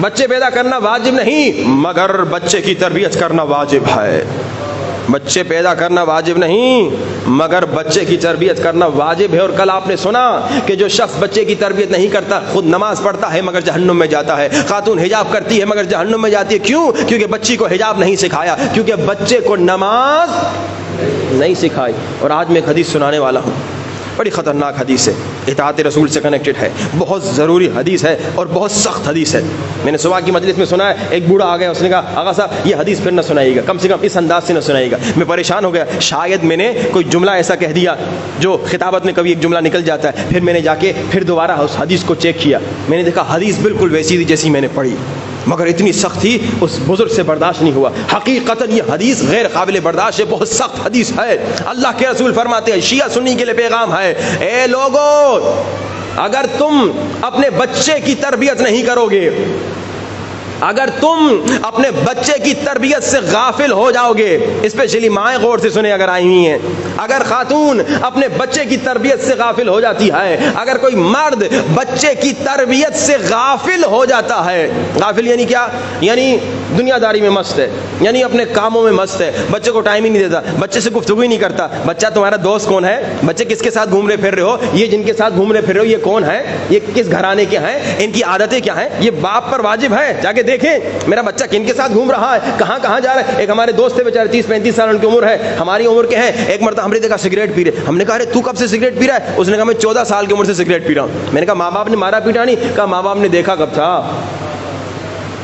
بچے پیدا کرنا واجب نہیں مگر بچے کی تربیت کرنا واجب ہے. بچے پیدا کرنا واجب نہیں مگر بچے کی تربیت کرنا واجب ہے. اور کل آپ نے سنا کہ جو شخص بچے کی تربیت نہیں کرتا خود نماز پڑھتا ہے مگر جہنم میں جاتا ہے. خاتون حجاب کرتی ہے مگر جہنم میں جاتی ہے. کیوں؟ کیونکہ بچی کو حجاب نہیں سکھایا, کیونکہ بچے کو نماز نہیں سکھائی. اور آج میں ایک حدیث سنانے والا ہوں, بڑی خطرناک حدیث ہے, اطاعت رسول سے کنیکٹڈ ہے, بہت ضروری حدیث ہے اور بہت سخت حدیث ہے. میں نے صبح کی مجلس میں سنا ہے, ایک بوڑھا آ گیا, اس نے کہا آغا صاحب یہ حدیث پھر نہ سنائیے گا, کم سے کم اس انداز سے نہ سنائیے گا. میں پریشان ہو گیا, شاید میں نے کوئی جملہ ایسا کہہ دیا جو خطابت میں کبھی ایک جملہ نکل جاتا ہے. پھر میں نے جا کے پھر دوبارہ اس حدیث کو چیک کیا, میں نے دیکھا حدیث بالکل ویسی تھی جیسی میں نے پڑھی, مگر اتنی سخت تھی اس بزرگ سے برداشت نہیں ہوا. حقیقتاً یہ حدیث غیر قابل برداشت ہے, بہت سخت حدیث ہے. اللہ کے رسول فرماتے ہیں, شیعہ سنی کے لیے پیغام ہے, اے لوگو اگر تم اپنے بچے کی تربیت نہیں کرو گے, اگر تم اپنے بچے کی تربیت سے غافل ہو جاؤ گے, اسپیشلی مائیں غور سے سنیں اگر آئی ہوئی ہیں, اگر خاتون اپنے بچے کی تربیت سے غافل ہو جاتی ہے, اگر کوئی مرد بچے کی تربیت سے غافل ہو جاتا ہے, غافل یعنی کیا؟ یعنی دنیا داری میں مست ہے, یعنی اپنے کاموں میں مست ہے, بچے کو ٹائم ہی نہیں دیتا, بچے سے گفتگو ہی نہیں کرتا. بچہ تمہارا دوست کون ہے؟ بچے کس کے ساتھ گھوم رہے پھر رہے ہو؟ یہ جن کے ساتھ گھوم رہے پھر رہے ہو یہ کون ہے؟ یہ کس گھرانے کے ہیں؟ ان کی عادتیں کیا ہیں؟ یہ باپ پر واجب ہے جا کے دیکھیں میرا بچہ کن کے ساتھ گھوم رہا ہے, کہاں کہاں جا رہا ہے. ایک ہمارے دوست تھے بیچارے 30-35 سال ان کی عمر ہے, ہماری عمر کے ہیں. ایک مرتبہ ہم نے دیکھا سگریٹ پی رہے, ہم نے کہا ارے تو کب سے سگریٹ پی رہا ہے؟ اس نے کہا میں 14 سال کی عمر سے سگریٹ پی رہا ہوں. میں نے کہا ماں باپ نے مارا پیٹا نہیں؟ کہا ماں باپ نے دیکھا کب تھا.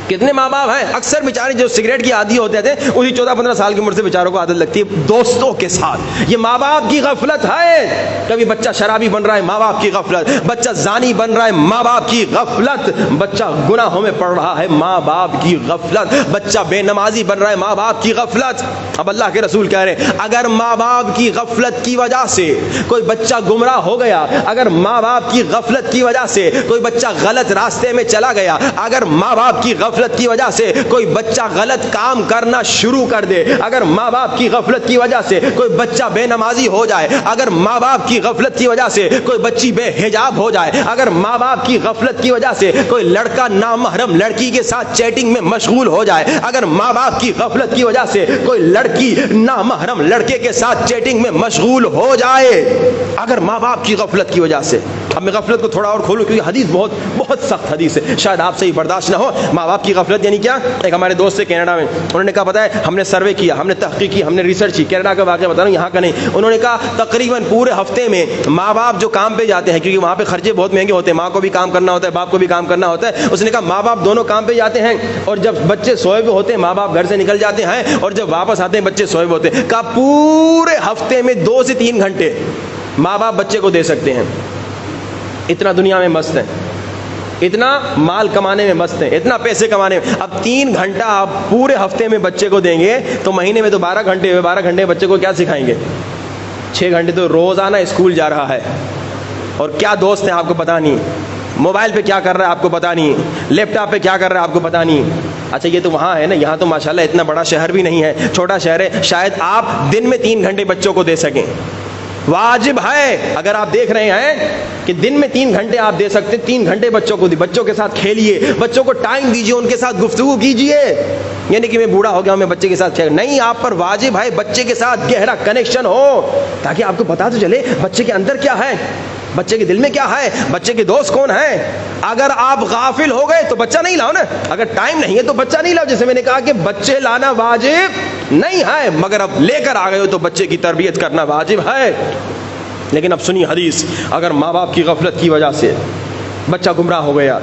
کتنے ماں باپ ہیں اکثر بیچارے جو سگریٹ کی عادی ہوتے تھے اسی 14-15 سال کی عمر سے بیچاروں کو عادت لگتی ہے دوستوں کے ساتھ. یہ ماں باپ کی غفلت ہے. کبھی بچہ شرابی بن رہا ہے, ماں باپ کی غفلت. بچہ زانی بن رہا ہے, ماں باپ کی غفلت. بچہ گناہوں میں پڑ رہا ہے, ماں باپ کی غفلت. بچہ بے نمازی بن رہا ہے, ماں باپ کی غفلت. اب اللہ کے رسول کہہ رہے ہیں اگر ماں باپ کی غفلت کی وجہ سے کوئی بچہ گمراہ ہو گیا, اگر ماں باپ کی غفلت کی وجہ سے کوئی بچہ غلط راستے میں چلا گیا, اگر ماں باپ کی غفلت کی وجہ سے کوئی بچہ غلط کام کرنا شروع کر دے, اگر ماں باپ کی غفلت کی وجہ سے کوئی بچہ بے نمازی ہو جائے, اگر ماں باپ کی غفلت کی وجہ سے کوئی بچی بے حجاب ہو جائے, اگر ماں باپ کی غفلت کی وجہ سے کوئی لڑکا نامحرم لڑکی کے ساتھ چیٹنگ میں مشغول ہو جائے, اگر ماں باپ کی غفلت کی وجہ سے کوئی لڑکی نامحرم لڑکے کے ساتھ چیٹنگ میں مشغول ہو جائے, اگر ماں باپ کی غفلت کی وجہ سے. اب میں غفلت کو تھوڑا اور کھولوں کیونکہ حدیث بہت سخت حدیث ہے, شاید آپ سے ہی برداشت نہ ہو. ماں باپ کی غفلت یعنی کیا؟ ایک ہمارے دوست سے کینیڈا میں, انہوں نے کہا پتہ ہے ہم نے سروے کیا, ہم نے تحقیق کی, ہم نے ریسرچ کی, کینیڈا کا واقعہ بتا رہا ہوں یہاں کا نہیں. انہوں نے کہا تقریباً پورے ہفتے میں ماں باپ جو کام پہ جاتے ہیں, کیونکہ وہاں پہ خرچے بہت مہنگے ہوتے ہیں, ماں کو بھی کام کرنا ہوتا ہے, باپ کو بھی کام کرنا ہوتا ہے. اس نے کہا ماں باپ دونوں کام پہ جاتے ہیں, اور جب بچے سوئے ہوئے ہوتے ہیں ماں باپ گھر سے نکل جاتے ہیں, اور جب واپس آتے ہیں بچے سوئے ہوئے ہوتے ہیں. کہا پورے ہفتے میں 2 سے 3 گھنٹے ماں باپ بچے کو دے سکتے ہیں. اتنا دنیا میں مست ہے, اتنا مال کمانے میں مست ہے, اتنا پیسے کمانے میں. اب 3 گھنٹہ آپ پورے ہفتے میں بچے کو دیں گے تو مہینے میں تو 12 گھنٹے, 12 گھنٹے بچے کو کیا سکھائیں گے؟ 6 گھنٹے تو روزانہ اسکول جا رہا ہے, اور کیا دوست ہیں آپ کو پتا نہیں, موبائل پہ کیا کر رہا ہے آپ کو پتا نہیں, لیپ ٹاپ پہ کیا کر رہا ہے آپ کو پتا نہیں. اچھا یہ تو وہاں ہے نا, یہاں تو ماشاءاللہ اتنا بڑا شہر بھی نہیں ہے, چھوٹا شہر ہے, شاید آپ دن میں 3 گھنٹے بچوں کو دے سکیں. واجب ہے اگر آپ دیکھ رہے ہیں کہ دن میں 3 گھنٹے آپ دے سکتے, 3 گھنٹے بچوں کو دی, بچوں کے ساتھ کھیلیے, بچوں کو ٹائم دیجیے, ان کے ساتھ گفتگو کیجیے. یعنی کہ میں بوڑھا ہو گیا ہوں میں بچے کے ساتھ نہیں, آپ پر واجب ہے بچے کے ساتھ گہرا کنیکشن ہو, تاکہ آپ کو پتا تو چلے بچے کے اندر کیا ہے, بچے کے دل میں کیا ہے, بچے کے دوست کون ہیں. اگر آپ غافل ہو گئے تو بچہ نہیں لاؤ نا, اگر ٹائم نہیں ہے تو بچہ نہیں لاؤ. جیسے میں نے کہا کہ بچے لانا واجب نہیں ہے, مگر اب لے کر آ گئے ہو تو بچے کی تربیت کرنا واجب ہے. لیکن اب سنی حدیث, اگر ماں باپ کی غفلت کی وجہ سے بچہ گمراہ ہو گیا,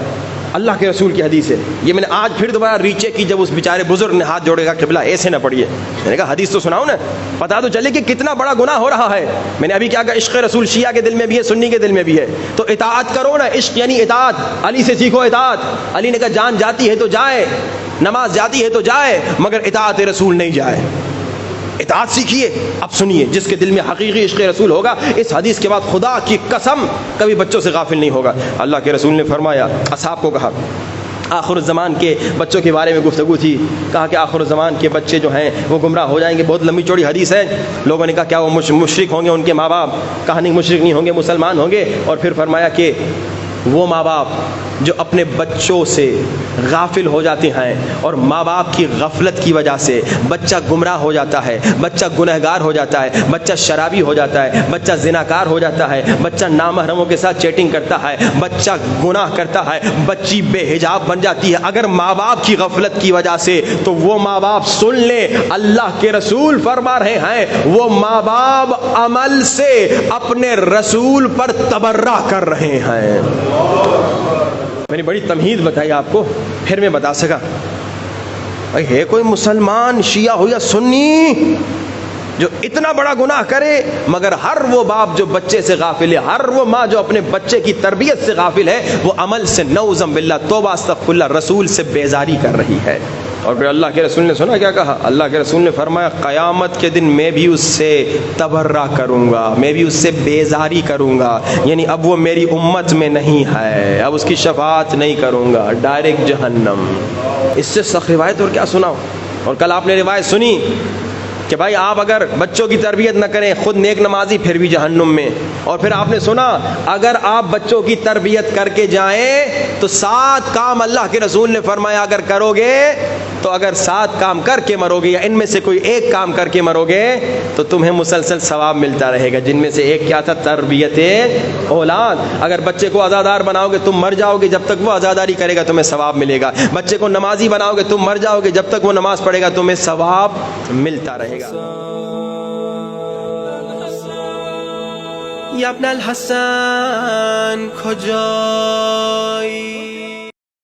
اللہ کے رسول کی حدیث ہے. یہ میں نے آج پھر دوبارہ ریچیک کی, جب اس بیچارے بزرگ نے ہاتھ جوڑے گا قبلہ ایسے نہ پڑھیے, میں نے کہا حدیث تو سناؤ نا, پتا تو چلے کہ کتنا بڑا گناہ ہو رہا ہے. میں نے ابھی کیا کہا, عشق رسول شیعہ کے دل میں بھی ہے, سنی کے دل میں بھی ہے, تو اطاعت کرو نا. عشق یعنی اطاعت, علی سے سیکھو اطاعت. علی نے کہا جان جاتی ہے تو جائے, نماز جاتی ہے تو جائے, مگر اطاعت رسول نہیں جائے. اطاعت سیکھیے. اب سنیے, جس کے دل میں حقیقی عشق رسول ہوگا اس حدیث کے بعد خدا کی قسم کبھی بچوں سے غافل نہیں ہوگا. اللہ کے رسول نے فرمایا, اصحاب کو کہا, آخر الزمان کے بچوں کے بارے میں گفتگو تھی, کہا کہ آخر الزمان کے بچے جو ہیں وہ گمراہ ہو جائیں گے. بہت لمبی چوڑی حدیث ہے. لوگوں نے کہا کیا وہ مشرک ہوں گے ان کے ماں باپ؟ کہا نہیں, مشرک نہیں ہوں گے, مسلمان ہوں گے. اور پھر فرمایا کہ وہ ماں باپ جو اپنے بچوں سے غافل ہو جاتے ہیں اور ماں باپ کی غفلت کی وجہ سے بچہ گمراہ ہو جاتا ہے، بچہ گنہگار ہو جاتا ہے، بچہ شرابی ہو جاتا ہے، بچہ زناکار ہو جاتا ہے، بچہ نامحرموں کے ساتھ چیٹنگ کرتا ہے، بچہ گناہ کرتا ہے، بچی بے حجاب بن جاتی ہے اگر ماں باپ کی غفلت کی وجہ سے، تو وہ ماں باپ سن لیں اللہ کے رسول فرما رہے ہیں وہ ماں باپ عمل سے اپنے رسول پر تبرہ کر رہے ہیں۔ میں نے بڑی تمہید بتائی آپ کو، پھر میں بتا سکا بھائی ہے کوئی مسلمان شیعہ ہو یا سنی جو اتنا بڑا گناہ کرے مگر ہر وہ باپ جو بچے سے غافل ہے، ہر وہ ماں جو اپنے بچے کی تربیت سے غافل ہے، وہ عمل سے نعوذ باللہ توبہ استغفر اللہ رسول سے بیزاری کر رہی ہے۔ اور پھر اللہ کے رسول نے سنا کیا کہا؟ اللہ کے رسول نے فرمایا قیامت کے دن میں بھی اس سے تبرہ کروں گا، میں بھی اس سے بیزاری کروں گا، یعنی اب وہ میری امت میں نہیں ہے، اب اس کی شفاعت نہیں کروں گا، ڈائریکٹ جہنم۔ اس سے سخت روایت اور کیا سناؤ؟ اور کل آپ نے روایت سنی کہ بھائی آپ اگر بچوں کی تربیت نہ کریں خود نیک نمازی پھر بھی جہنم میں، اور پھر آپ نے سنا اگر آپ بچوں کی تربیت کر کے جائیں تو 7 کام اللہ کے رسول نے فرمایا اگر کرو گے تو اگر 7 کام کر کے مرو گے یا ان میں سے کوئی ایک کام کر کے مرو گے تو تمہیں مسلسل ثواب ملتا رہے گا، جن میں سے ایک کیا تھا؟ تربیت اولاد۔ اگر بچے کو عزادار بناؤ گے تم مر جاؤ گے، جب تک وہ عزاداری کرے گا تمہیں ثواب ملے گا۔ بچے کو نمازی بناؤ گے تم مر جاؤ گے، جب تک وہ نماز پڑھے گا تمہیں ثواب ملتا رہے گا۔ یا ابن الحسن کجایی؟